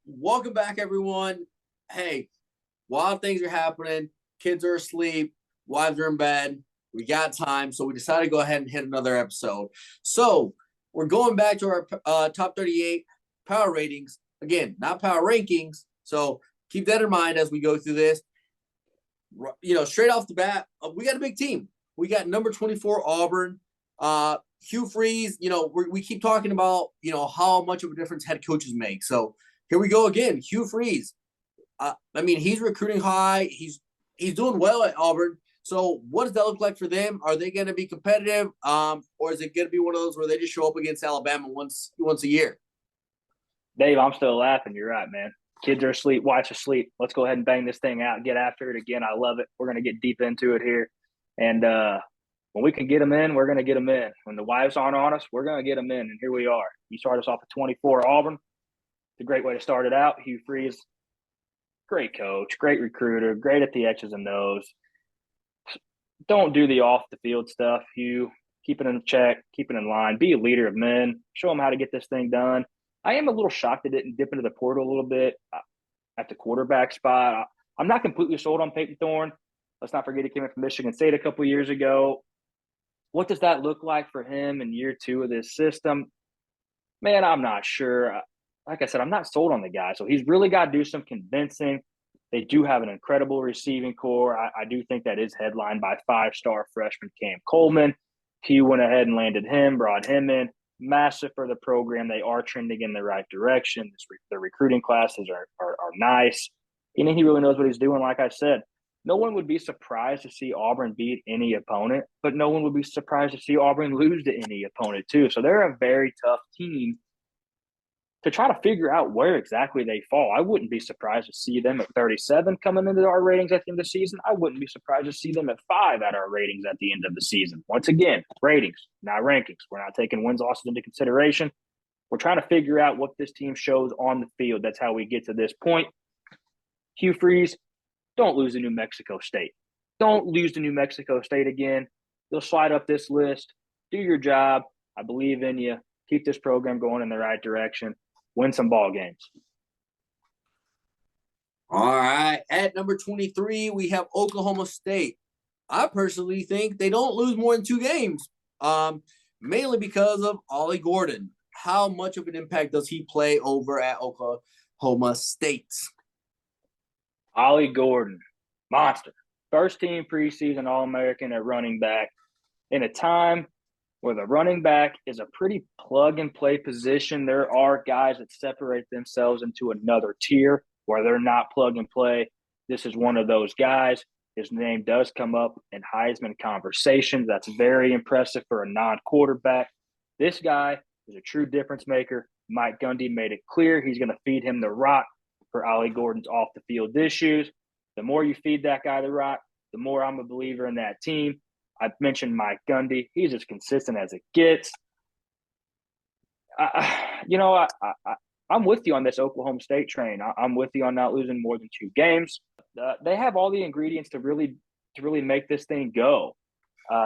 welcome back, everyone. Hey, while things are happening, kids are asleep, wives are in bed, we got time, so we decided to go ahead and hit another episode. So we're going back to our top 38 power ratings. Again, not power rankings. So keep that in mind as we go through this. Straight off the bat, we got a big team. We got number 24 Auburn. Hugh Freeze, we keep talking about, how much of a difference head coaches make. So here we go again. Hugh Freeze. He's recruiting high. He's doing well at Auburn. So what does that look like for them? Are they going to be competitive? Or is it going to be one of those where they just show up against Alabama once a year? Dave, I'm still laughing. You're right, man. Kids are asleep. Watch asleep. Let's go ahead and bang this thing out. Get after it again. I love it. We're going to get deep into it here. And when we can get them in, we're going to get them in. When the wives aren't on us, we're going to get them in. And here we are. You start us off at 24 Auburn. It's a great way to start it out. Hugh Freeze, great coach, great recruiter, great at the X's and O's. Don't do the off-the-field stuff, Hugh. Keep it in check. Keep it in line. Be a leader of men. Show them how to get this thing done. I am a little shocked they didn't dip into the portal a little bit at the quarterback spot. I'm not completely sold on Peyton Thorne. Let's not forget he came in from Michigan State a couple years ago. What does that look like for him in year two of this system? Man, I'm not sure. Like I said, I'm not sold on the guy. So he's really got to do some convincing. They do have an incredible receiving core. I do think that is headlined by five-star freshman Cam Coleman. Hugh went ahead and landed him, brought him in. Massive for the program. They are trending in the right direction. The recruiting classes are nice. And he really knows what he's doing. Like I said, no one would be surprised to see Auburn beat any opponent, but no one would be surprised to see Auburn lose to any opponent too. So they're a very tough team to try to figure out where exactly they fall. I wouldn't be surprised to see them at 37 coming into our ratings at the end of the season. I wouldn't be surprised to see them at 5 at our ratings at the end of the season. Once again, ratings, not rankings. We're not taking wins, losses into consideration. We're trying to figure out what this team shows on the field. That's how we get to this point. Hugh Freeze, don't lose to New Mexico State. Don't lose to New Mexico State again. You'll slide up this list. Do your job. I believe in you. Keep this program going in the right direction. Win some ball games. All right. At number 23, we have Oklahoma State. I personally think they don't lose more than 2 games, mainly because of Ollie Gordon. How much of an impact does he play over at Oklahoma State? Ollie Gordon, monster. First team preseason All-American at running back in a time where the running back is a pretty plug-and-play position. There are guys that separate themselves into another tier where they're not plug-and-play. This is one of those guys. His name does come up in Heisman conversations. That's very impressive for a non-quarterback. This guy is a true difference maker. Mike Gundy made it clear he's going to feed him the rock for Ollie Gordon's off-the-field issues. The more you feed that guy the rock, the more I'm a believer in that team. I mentioned Mike Gundy. He's as consistent as it gets. I'm with you on this Oklahoma State train. I'm with you on not losing more than 2 games. They have all the ingredients to really make this thing go.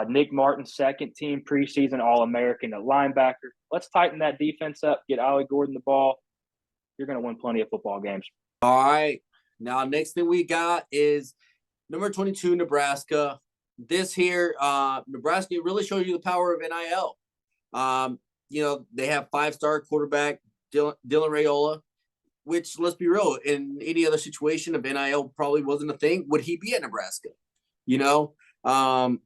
Nick Martin, second team preseason All-American at linebacker. Let's tighten that defense up. Get Ollie Gordon the ball. You're going to win plenty of football games. All right. Now, next thing we got is number 22, Nebraska. This here, Nebraska really shows you the power of NIL. They have 5-star quarterback Dylan Raiola, which, let's be real, in any other situation, if NIL probably wasn't a thing, would he be at Nebraska? I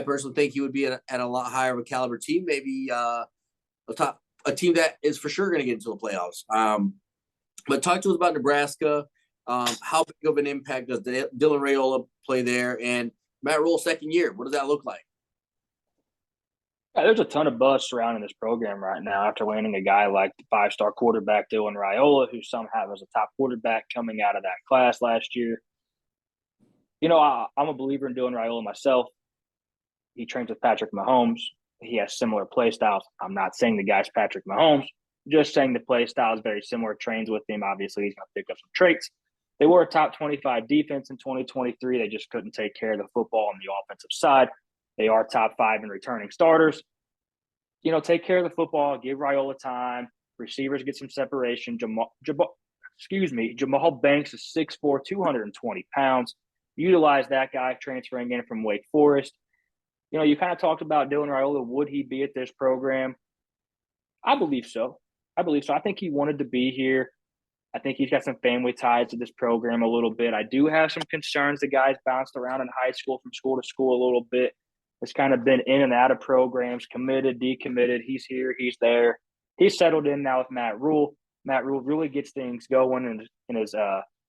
personally think he would be at a lot higher of a caliber team, maybe a team that is for sure going to get into the playoffs. But talk to us about Nebraska. How big of an impact does Dylan Raiola play there? And Matt Rhule, second year, what does that look like? Yeah, there's a ton of buzz surrounding this program right now after landing a guy like the 5-star quarterback Dylan Raiola, who somehow was a top quarterback coming out of that class last year. I'm a believer in Dylan Raiola myself. He trains with Patrick Mahomes. He has similar play styles. I'm not saying the guy's Patrick Mahomes, just saying the play style is very similar. Trains with him. Obviously, he's going to pick up some traits. They were a top 25 defense in 2023. They just couldn't take care of the football on the offensive side. They are top 5 in returning starters. Take care of the football, give Raiola time. Receivers get some separation. Jamal Banks is 6'4", 220 pounds. Utilize that guy transferring in from Wake Forest. You kind of talked about Dylan Raiola. Would he be at this program? I believe so. I think he wanted to be here. I think he's got some family ties to this program a little bit. I do have some concerns. The guy's bounced around in high school from school to school a little bit. Has kind of been in and out of programs, committed, decommitted. He's here, he's there. He's settled in now with Matt Rule. Matt Rule really gets things going in his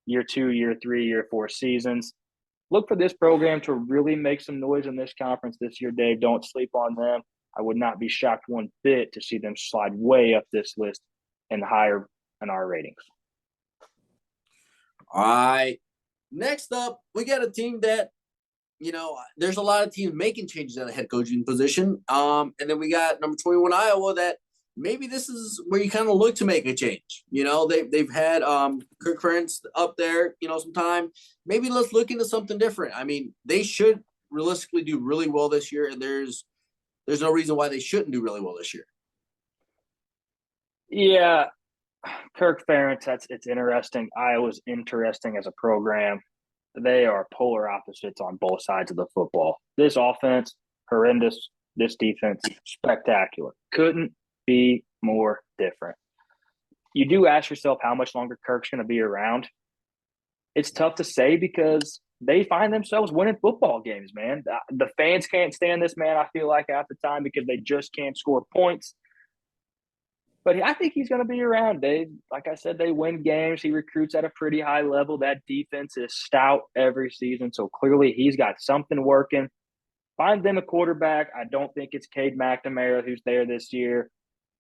year 2, year 3, year 4 seasons. Look for this program to really make some noise in this conference this year, Dave. Don't sleep on them. I would not be shocked one bit to see them slide way up this list and higher in our ratings. All right. Next up, we got a team that, there's a lot of teams making changes at the head coaching position. And then we got number 21 Iowa that maybe this is where you kind of look to make a change. They've had Kirk Ferentz up there, some time. Maybe let's look into something different. I mean, they should realistically do really well this year, and there's no reason why they shouldn't do really well this year. Yeah, Kirk Ferentz, it's interesting. Iowa's interesting as a program. They are polar opposites on both sides of the football. This offense, horrendous. This defense, spectacular. Couldn't be more different. You do ask yourself how much longer Kirk's going to be around. It's tough to say because they find themselves winning football games, man. The fans can't stand this man, I feel like, half the time because they just can't score points. But I think he's going to be around. Like I said, they win games. He recruits at a pretty high level. That defense is stout every season. So clearly he's got something working. Find them a quarterback. I don't think it's Cade McNamara who's there this year.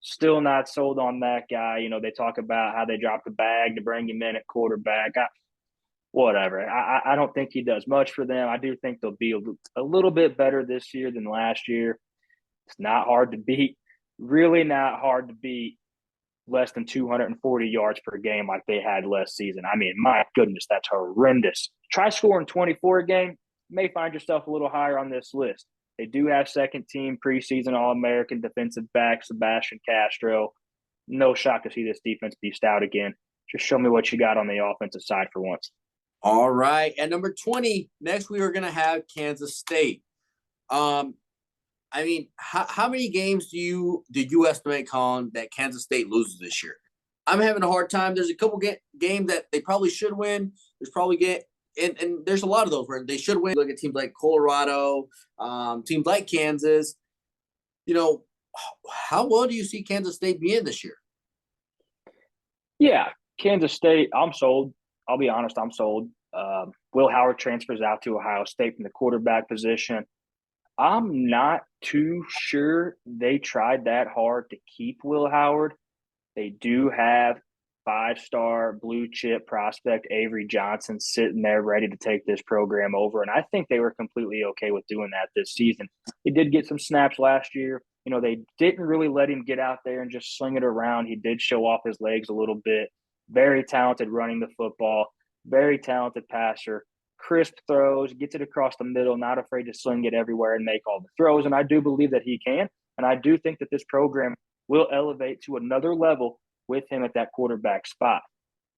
Still not sold on that guy. They talk about how they dropped the bag to bring him in at quarterback. Whatever. I don't think he does much for them. I do think they'll be a little bit better this year than last year. It's not hard to beat. Really not hard to beat less than 240 yards per game like they had last season. I mean, my goodness, that's horrendous. Try scoring 24 a game, may find yourself a little higher on this list. They do have second-team preseason All-American defensive back Sebastian Castro. No shock to see this defense be stout again. Just show me what you got on the offensive side for once. All right. At number 20, next we are going to have Kansas State. I mean, how many games do you estimate, Colin, that Kansas State loses this year? I'm having a hard time. There's a couple games that they probably should win. There's probably and there's a lot of those where they should win. Look at teams like Colorado, teams like Kansas. How well do you see Kansas State being this year? Yeah, Kansas State, I'm sold. I'll be honest, I'm sold. Will Howard transfers out to Ohio State from the quarterback position. I'm not too sure they tried that hard to keep Will Howard. They do have 5-star blue chip prospect Avery Johnson sitting there ready to take this program over. And I think they were completely okay with doing that this season. He did get some snaps last year. They didn't really let him get out there and just sling it around. He did show off his legs a little bit. Very talented running the football. Very talented passer. Crisp throws, gets it across the middle, not afraid to sling it everywhere and make all the throws. And I do believe that he can. And I do think that this program will elevate to another level with him at that quarterback spot.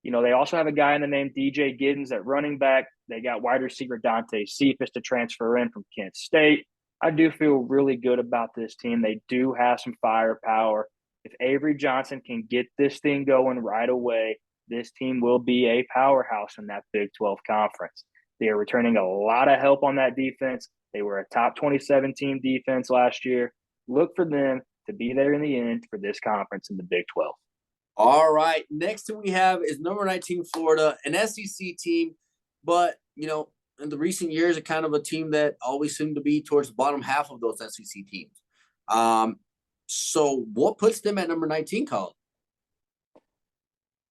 They also have a guy in the name DJ Giddens at running back. They got wide receiver Dante Cephas to transfer in from Kent State. I do feel really good about this team. They do have some firepower. If Avery Johnson can get this thing going right away, this team will be a powerhouse in that Big 12 conference. They are returning a lot of help on that defense. They were a top 27 team defense last year. Look for them to be there in the end for this conference in the Big 12. All right. Next thing we have is number 19, Florida, an SEC team. But, in the recent years, a kind of a team that always seemed to be towards the bottom half of those SEC teams. So what puts them at number 19, Colin?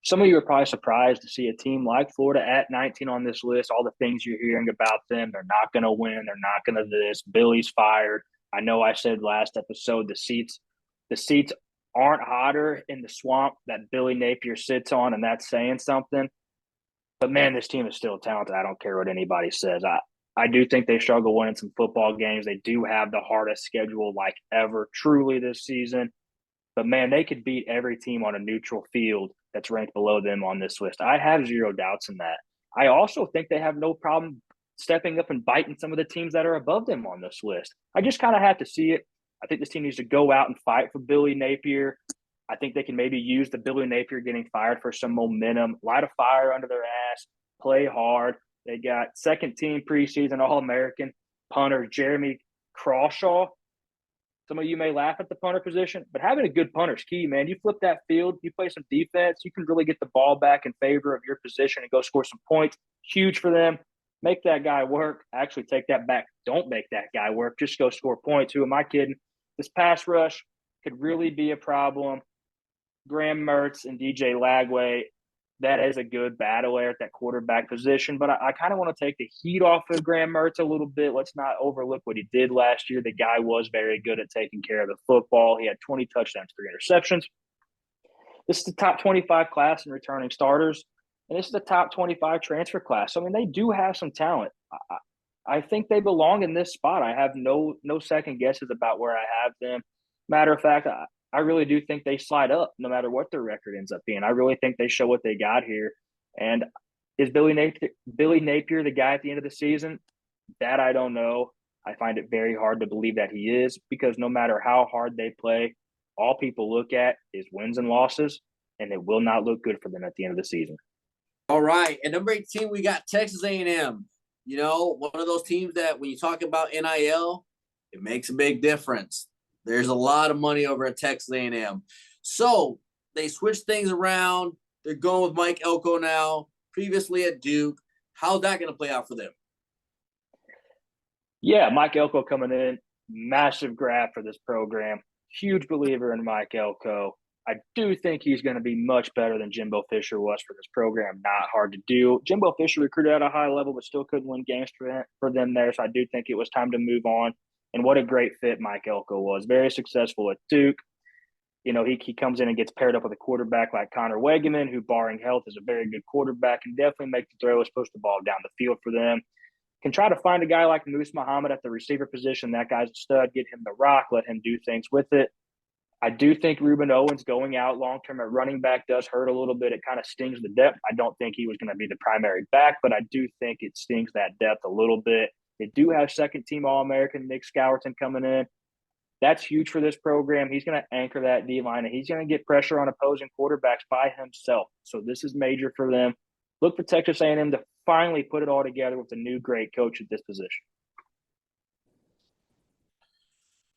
Some of you are probably surprised to see a team like Florida at 19 on this list. All the things you're hearing about them, they're not going to win. They're not going to this. Billy's fired. I know I said last episode the seats aren't hotter in the swamp that Billy Napier sits on, and that's saying something. But, man, this team is still talented. I don't care what anybody says. I do think they struggle winning some football games. They do have the hardest schedule like ever truly this season. But, man, they could beat every team on a neutral field that's ranked below them on this list. I have zero doubts in that. I also think they have no problem stepping up and biting some of the teams that are above them on this list. I just kind of have to see it. I think this team needs to go out and fight for Billy Napier. I think they can maybe use the Billy Napier getting fired for some momentum, light a fire under their ass, play hard. They got second team preseason All-American punter Jeremy Crawshaw. Some of you may laugh at the punter position, but having a good punter is key, man. You flip that field, you play some defense, you can really get the ball back in favor of your position and go score some points. Huge for them. Make that guy work. Actually, take that back. Don't make that guy work. Just go score points. Who am I kidding? This pass rush could really be a problem. Graham Mertz and DJ Lagway, that is a good battler at that quarterback position. But I kind of want to take the heat off of Graham Mertz a little bit. Let's not overlook what he did last year. The guy was very good at taking care of the football. He had 20 touchdowns, 3 interceptions. This is the top 25 class in returning starters, and this is the top 25 transfer class. So, I mean, they do have some talent. I think they belong in this spot. I have no second guesses about where I have them. Matter of fact, I really do think they slide up no matter what their record ends up being. I really think they show what they got here. And is Billy Napier the guy at the end of the season? That I don't know. I find it very hard to believe that he is, because no matter how hard they play, all people look at is wins and losses, and it will not look good for them at the end of the season. All right. And number 18, we got Texas A&M. You know, one of those teams that when you talk about NIL, it makes a big difference. There's a lot of money over at Texas A&M. So they switched things around. They're going with Mike Elko now, previously at Duke. How's that going to play out for them? Yeah, Mike Elko coming in, massive grab for this program. Huge believer in Mike Elko. I do think he's going to be much better than Jimbo Fisher was for this program. Not hard to do. Jimbo Fisher recruited at a high level, but still couldn't win games for them there. So I do think it was time to move on. And what a great fit Mike Elko was. Very successful at Duke. You know, he comes in and gets paired up with a quarterback like Connor Wegeman, who, barring health, is a very good quarterback and definitely make the throws, push the ball down the field for them. Can try to find a guy like Moose Muhammad at the receiver position. That guy's a stud. Get him the rock. Let him do things with it. I do think Ruben Owens going out long-term at running back does hurt a little bit. It kind of stings the depth. I don't think he was going to be the primary back, but I do think it stings that depth a little bit. They do have second-team All-American Nick Scourton coming in. That's huge for this program. He's going to anchor that D-line, and he's going to get pressure on opposing quarterbacks by himself. So this is major for them. Look for Texas A&M to finally put it all together with a new great coach at this position.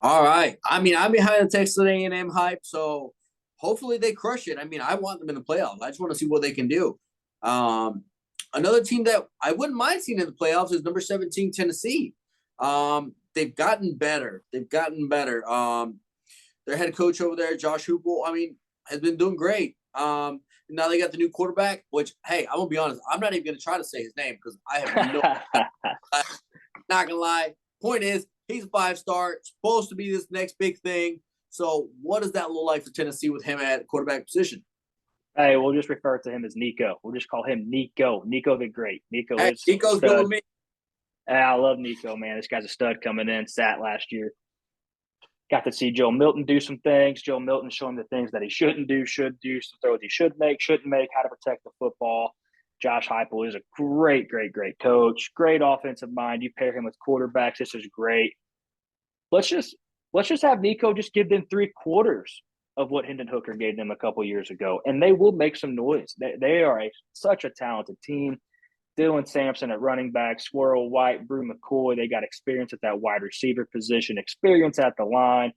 All right. I mean, I'm behind the Texas A&M hype, so hopefully they crush it. I mean, I want them in the playoffs. I just want to see what they can do. Another team that I wouldn't mind seeing in the playoffs is number 17, Tennessee. They've gotten better. Their head coach over there, Josh Heupel, I mean, has been doing great. Now they got the new quarterback, which, hey, I'm going to be honest, I'm not even going to try to say his name because I have no not going to lie. Point is, he's a 5-star, supposed to be this next big thing. So what does that look like for Tennessee with him at quarterback position? Hey, we'll just refer to him as Nico. We'll just call him Nico. Nico the Great. Nico's good with me. I love Nico, man. This guy's a stud coming in, sat last year. Got to see Joe Milton do some things. Joe Milton showing the things that he shouldn't do, should do, some throws he should make, shouldn't make, how to protect the football. Josh Heupel is a great coach, great offensive mind. You pair him with quarterbacks, this is great. Let's just have Nico just give them 3/4 of what Hendon Hooker gave them a couple years ago, and they will make some noise. They are such a talented team. Dylan Sampson at running back, Squirrel White, Brew McCoy. They got experience at that wide receiver position, experience at the line.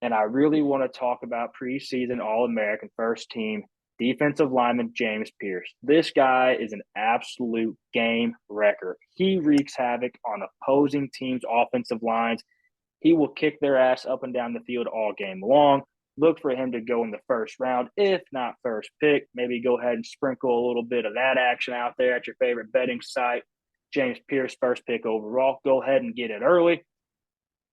And I really want to talk about preseason All-American first team defensive lineman James Pierce. This guy is an absolute game wrecker. He wreaks havoc on opposing teams' offensive lines. He will kick their ass up and down the field all game long. Look for him to go in the first round, if not first pick. Maybe go ahead and sprinkle a little bit of that action out there at your favorite betting site. James Pierce, first pick overall. Go ahead and get it early.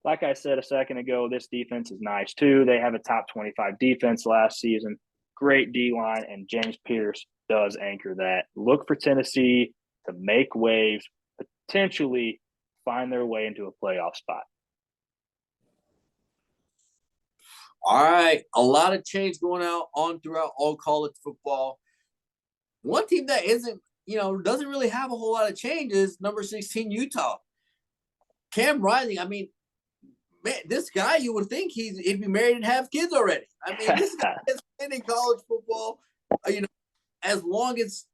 Like I said a second ago, this defense is nice too. They have a top 25 defense last season. Great D-line, and James Pierce does anchor that. Look for Tennessee to make waves, potentially find their way into a playoff spot. All right, a lot of change going on throughout all college football. One team that isn't, doesn't really have a whole lot of change is number 16 Utah. Cam Rising. I mean, man, this guy, you would think he'd be married and have kids already. I mean, this guy has been in college football, as long as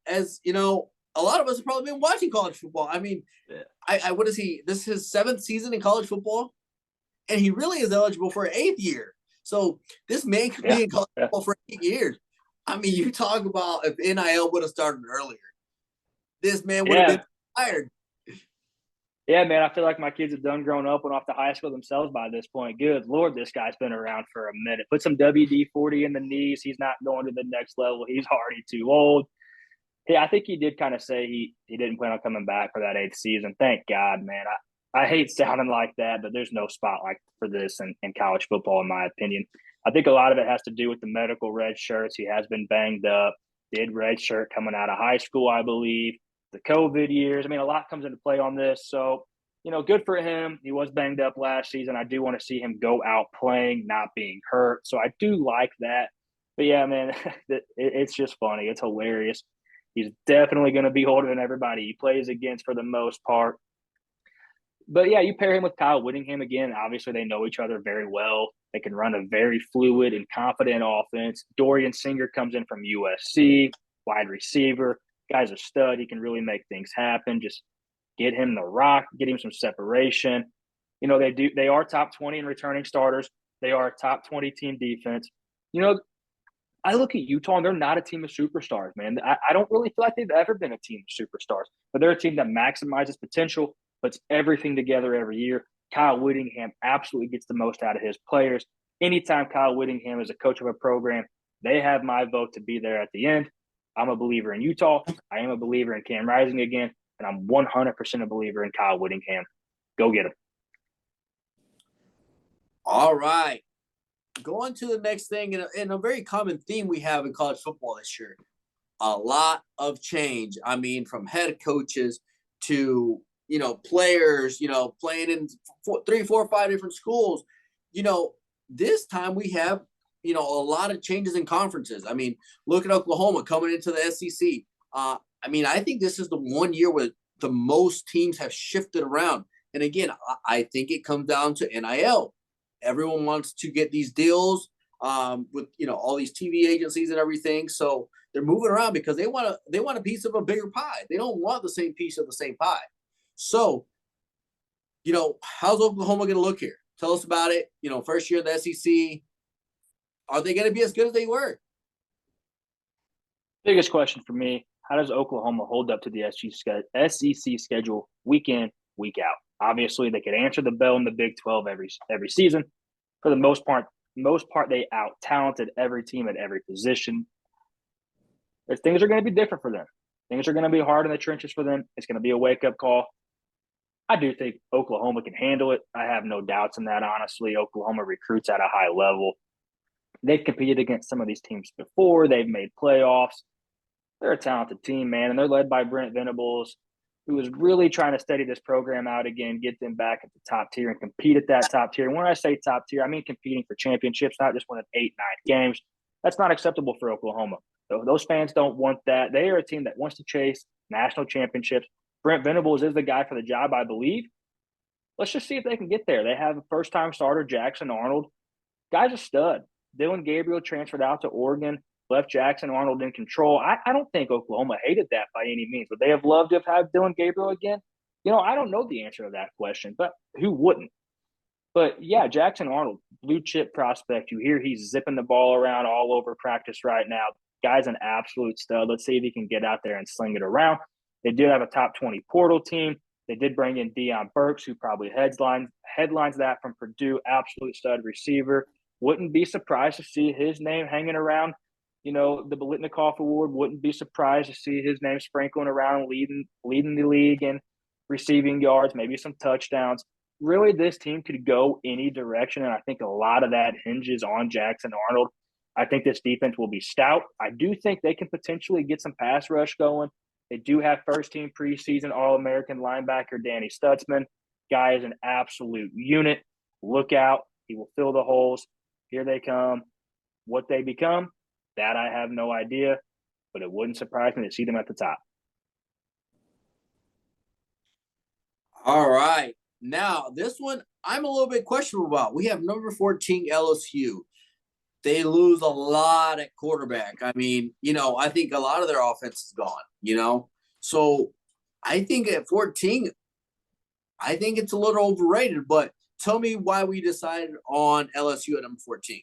a lot of us have probably been watching college football. I mean, Yeah. I what is he? This is his 7th season in college football, and he really is eligible for an 8th year. So this man could be in college football for 8 years. I mean, you talk about if NIL would have started earlier, this man would have been fired. Yeah, man, I feel like my kids have done grown up, went off to high school themselves by this point. Good Lord, this guy's been around for a minute. Put some WD-40 in the knees. He's not going to the next level. He's already too old. Yeah, I think he did kind of say he didn't plan on coming back for that 8th season. Thank God, man. I hate sounding like that, but there's no spotlight for this in college football, in my opinion. I think a lot of it has to do with the medical red shirts. He has been banged up, did red shirt coming out of high school, I believe. The COVID years. I mean, a lot comes into play on this. So, good for him. He was banged up last season. I do want to see him go out playing, not being hurt. So I do like that. But yeah, man, it's just funny. It's hilarious. He's definitely going to be older than everybody he plays against for the most part. But yeah, you pair him with Kyle Whittingham again. Obviously, they know each other very well. They can run a very fluid and confident offense. Dorian Singer comes in from USC, wide receiver. Guy's a stud. He can really make things happen. Just get him the rock, get him some separation. They are top 20 in returning starters. They are a top 20 team defense. I look at Utah and they're not a team of superstars, man. I don't really feel like they've ever been a team of superstars, but they're a team that maximizes potential, puts everything together every year. Kyle Whittingham absolutely gets the most out of his players. Anytime Kyle Whittingham is a coach of a program, they have my vote to be there at the end. I'm a believer in Utah. I am a believer in Cam Rising again, and I'm 100% a believer in Kyle Whittingham. Go get him. All right. Going to the next thing, and a very common theme we have in college football this year, a lot of change. I mean, from head coaches to, players, playing in 3, 4, 5 different schools. This time we have, a lot of changes in conferences. I mean, look at Oklahoma coming into the SEC. I think this is the one year where the most teams have shifted around. And again, I think it comes down to NIL. Everyone wants to get these deals with all these TV agencies and everything. So they're moving around because they want a piece of a bigger pie. They don't want the same piece of the same pie. So, how's Oklahoma going to look here? Tell us about it. First year in the SEC. Are they going to be as good as they were? Biggest question for me: how does Oklahoma hold up to the SEC schedule week in, week out? Obviously, they could answer the bell in the Big 12 every season. For the most part, they out-talented every team at every position. But things are going to be different for them. Things are going to be hard in the trenches for them. It's going to be a wake-up call. I do think Oklahoma can handle it. I have no doubts in that, honestly. Oklahoma recruits at a high level. They've competed against some of these teams before. They've made playoffs. They're a talented team, man, and they're led by Brent Venables, who is really trying to steady this program out again, get them back at the top tier and compete at that top tier. And when I say top tier, I mean competing for championships, not just winning 8, 9 games. That's not acceptable for Oklahoma. Those fans don't want that. They are a team that wants to chase national championships. Brent Venables is the guy for the job, I believe. Let's just see if they can get there. They have a first-time starter, Jackson Arnold. Guy's a stud. Dillon Gabriel transferred out to Oregon, left Jackson Arnold in control. I don't think Oklahoma hated that by any means. Would they have loved to have had Dillon Gabriel again? I don't know the answer to that question, but who wouldn't? But yeah, Jackson Arnold, blue chip prospect. You hear he's zipping the ball around all over practice right now. Guy's an absolute stud. Let's see if he can get out there and sling it around. They did have a top 20 portal team. They did bring in Deion Burks, who probably headlines that from Purdue, absolute stud receiver. Wouldn't be surprised to see his name hanging around, the Biletnikoff Award. Wouldn't be surprised to see his name sprinkling around, leading the league in receiving yards, maybe some touchdowns. Really, this team could go any direction, and I think a lot of that hinges on Jackson Arnold. I think this defense will be stout. I do think they can potentially get some pass rush going. They do have first-team preseason All-American linebacker Danny Stutzman. Guy is an absolute unit. Look out. He will fill the holes. Here they come. What they become, that I have no idea, but it wouldn't surprise me to see them at the top. All right. Now, this one I'm a little bit questionable about. We have number 14 LSU. They lose a lot at quarterback. I mean, I think a lot of their offense is gone. So I think at 14, I think it's a little overrated, but tell me why we decided on LSU at number 14.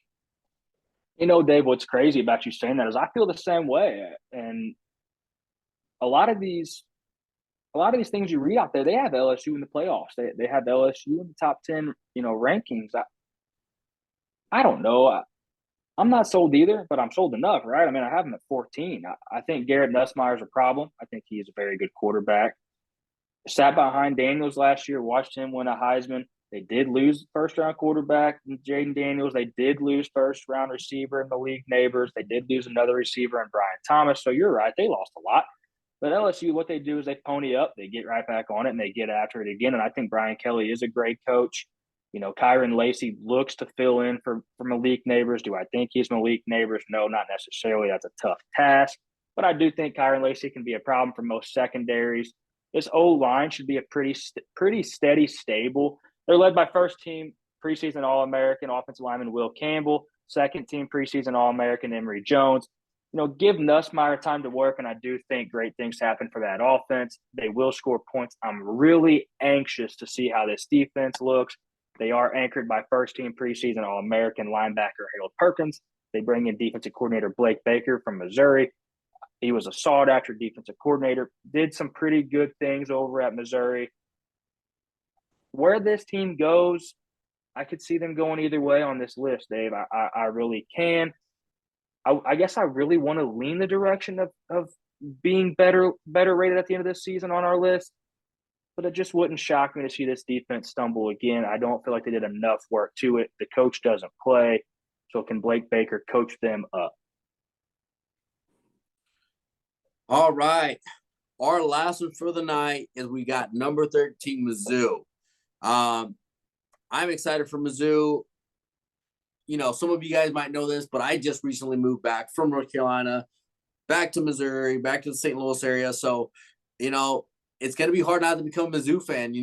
Dave, what's crazy about you saying that is I feel the same way. And a lot of these things you read out there, they have LSU in the playoffs. They have LSU in the top 10, rankings. I don't know. I'm not sold either, but I'm sold enough, right? I mean, I have him at 14. I think Garrett Nussmeier is a problem. I think he's a very good quarterback. Sat behind Daniels last year, watched him win a Heisman. They did lose first-round quarterback, Jaden Daniels. They did lose first-round receiver in Malik Neighbors. They did lose another receiver in Brian Thomas. So you're right. They lost a lot. But LSU, what they do is they pony up. They get right back on it, and they get after it again. And I think Brian Kelly is a great coach. Kyron Lacey looks to fill in for Malik Neighbors. Do I think he's Malik Neighbors? No, not necessarily. That's a tough task. But I do think Kyron Lacey can be a problem for most secondaries. This O-line should be a pretty steady, stable. They're led by first-team preseason All-American offensive lineman Will Campbell, second-team preseason All-American Emory Jones. Give Nussmeier time to work, and I do think great things happen for that offense. They will score points. I'm really anxious to see how this defense looks. They are anchored by first-team preseason All-American linebacker Harold Perkins. They bring in defensive coordinator Blake Baker from Missouri. He was a sought-after defensive coordinator, did some pretty good things over at Missouri. Where this team goes, I could see them going either way on this list, Dave. I really can. I guess I really want to lean the direction of being better rated at the end of this season on our list. But it just wouldn't shock me to see this defense stumble again. I don't feel like they did enough work to it. The coach doesn't play. So can Blake Baker coach them up? All right. Our last one for the night is we got number 13, Mizzou. I'm excited for Mizzou. Some of you guys might know this, but I just recently moved back from North Carolina, back to Missouri, back to the St. Louis area. So, it's going to be hard not to become a Mizzou fan.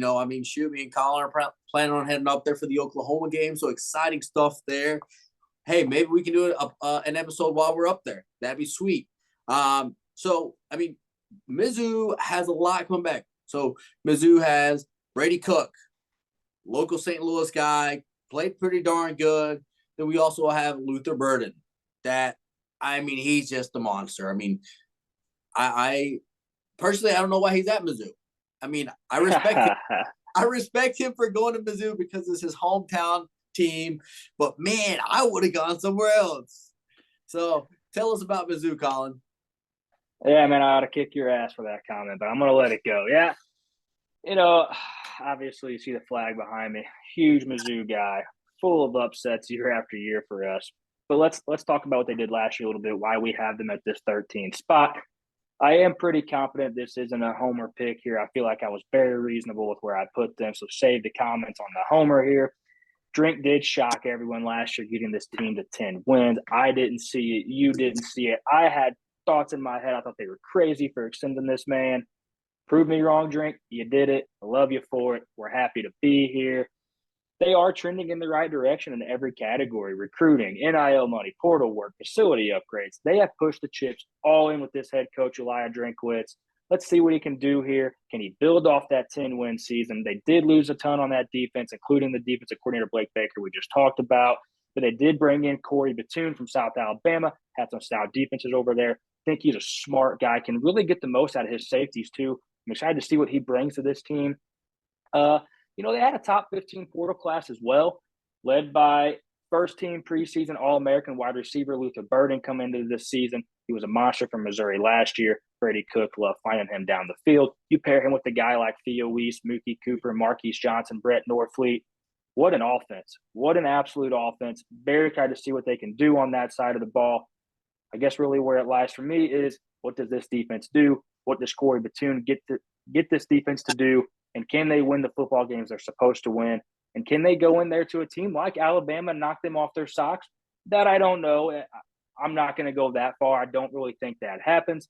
Shoot, me and Colin are planning on heading up there for the Oklahoma game. So exciting stuff there. Hey, maybe we can do an episode while we're up there. That'd be sweet. Mizzou has a lot coming back. So Mizzou has Brady Cook, local St. Louis guy, played pretty darn good. Then we also have Luther Burden. He's just a monster. I personally, I don't know why he's at Mizzou. I respect him. I respect him for going to Mizzou because it's his hometown team. But, man, I would have gone somewhere else. So, tell us about Mizzou, Colin. Yeah, man, I ought to kick your ass for that comment, but I'm going to let it go. Yeah. Obviously, you see the flag behind me. Huge Mizzou guy, full of upsets year after year for us. But let's talk about what they did last year a little bit, why we have them at this 13th spot. I am pretty confident this isn't a homer pick here. I feel like I was very reasonable with where I put them, so save the comments on the homer here. Drink did shock everyone last year getting this team to 10 wins. I didn't see it. You didn't see it. I had thoughts in my head. I thought they were crazy for extending this man. Prove me wrong, Drink. You did it. I love you for it. We're happy to be here. They are trending in the right direction in every category: recruiting, NIL money, portal work, facility upgrades. They have pushed the chips all in with this head coach, Elijah Drinkwitz. Let's see what he can do here. Can he build off that 10-win season? They did lose a ton on that defense, including the defensive coordinator, Blake Baker, we just talked about. But they did bring in Corey Batoon from South Alabama, had some stout defenses over there. I think he's a smart guy, can really get the most out of his safeties too. I'm excited to see what he brings to this team. They had a top 15 portal class as well, led by first-team preseason All-American wide receiver Luther Burden coming into this season. He was a monster from Missouri last year. Brady Cook loved finding him down the field. You pair him with a guy like Theo Weiss, Mookie Cooper, Marquise Johnson, Brett Norfleet. What an offense. What an absolute offense. Very excited to see what they can do on that side of the ball. I guess really where it lies for me is, what does this defense do? What does Corey Batoon get this defense to do? And can they win the football games they're supposed to win? And can they go in there to a team like Alabama and knock them off their socks? That I don't know. I'm not going to go that far. I don't really think that happens.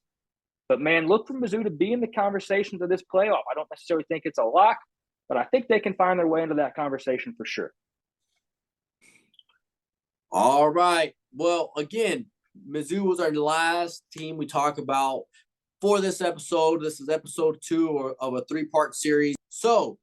But, man, look for Mizzou to be in the conversations of this playoff. I don't necessarily think it's a lock, but I think they can find their way into that conversation for sure. All right. Well, again, Mizzou was our last team we talk about for this episode. This is episode 2 of a 3-part series. So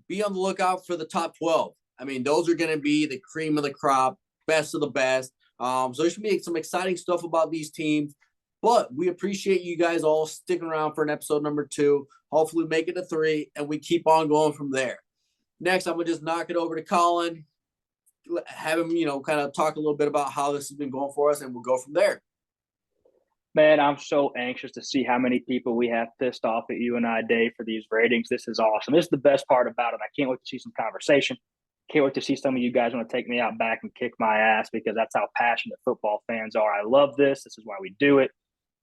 be on the lookout for the top 12. I mean, those are going to be the cream of the crop, best of the best. So there should be some exciting stuff about these teams. But we appreciate you guys all sticking around for an episode number 2. Hopefully make it to 3, and we keep on going from there. Next, I'm going to just knock it over to Colin, have him, kind of talk a little bit about how this has been going for us, and we'll go from there. Man, I'm so anxious to see how many people we have pissed off at you and I, Dave, for these ratings. This is awesome. This is the best part about it. I can't wait to see some conversation. Can't wait to see some of you guys want to take me out back and kick my ass, because that's how passionate football fans are. I love this. This is why we do it.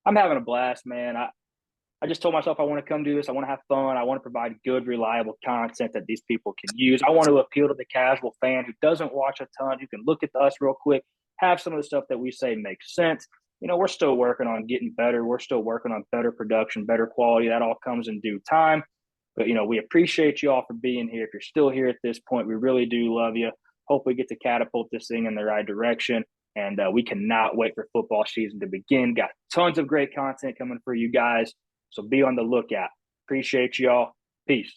I'm having a blast, man. I just told myself I want to come do this. I want to have fun. I want to provide good, reliable content that these people can use. I want to appeal to the casual fan who doesn't watch a ton, who can look at us real quick, have some of the stuff that we say makes sense. We're still working on getting better. We're still working on better production, better quality. That all comes in due time. But, we appreciate you all for being here. If you're still here at this point, we really do love you. Hope we get to catapult this thing in the right direction. And we cannot wait for football season to begin. Got tons of great content coming for you guys. So be on the lookout. Appreciate y'all. Peace.